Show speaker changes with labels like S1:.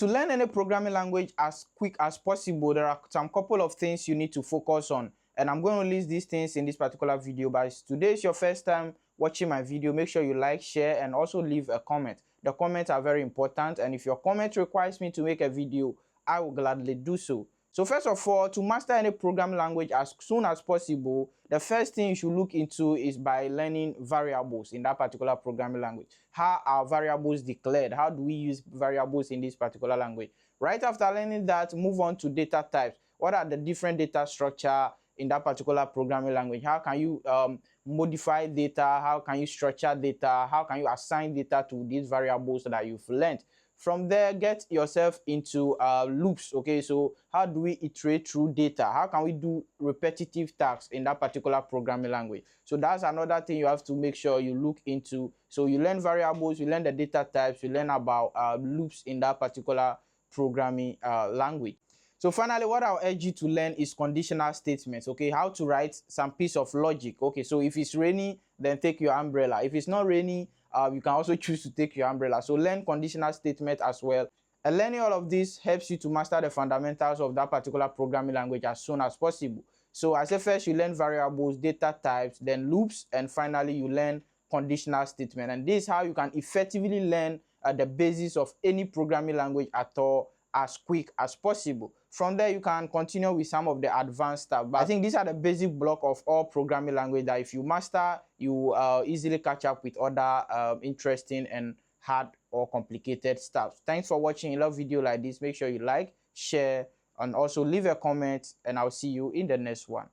S1: To learn any programming language as quick as possible, there are some couple of things you need to focus on, and I'm going to list these things in this particular video. But if today is your first time watching my video, make sure you like, share, and also leave a comment. The comments are very important, and if your comment requires me to make a video, I will gladly do so. So first of all, to master any programming language as soon as possible, the first thing you should look into is by learning variables in that particular programming language. How are variables declared? How do we use variables in this particular language? Right after learning that, move on to data types. What are the different data structure in that particular programming language? How can you modify data? How can you structure data? How can you assign data to these variables that you've learned? From there, get yourself into loops. Okay, so how do we iterate through data? How can we do repetitive tasks in that particular programming language? So that's another thing you have to make sure you look into. So you learn variables, you learn the data types, you learn about loops in that particular programming language. So finally, what I'll urge you to learn is conditional statements. Okay, how to write some piece of logic. Okay, so if it's rainy, then take your umbrella. If it's not rainy, you can also choose to take your umbrella. So learn conditional statement as well. And learning all of this helps you to master the fundamentals of that particular programming language as soon as possible. So I said, first you learn variables, data types, then loops, and finally you learn conditional statement. And this is how you can effectively learn the basis of any programming language at all as quick as possible. From there, you can continue with some of the advanced stuff. But I think these are the basic block of all programming language that if you master, you easily catch up with other interesting and hard or complicated stuff. Thanks for watching. If you love video like this, make sure you like, share, and also leave a comment, and I'll see you in the next one.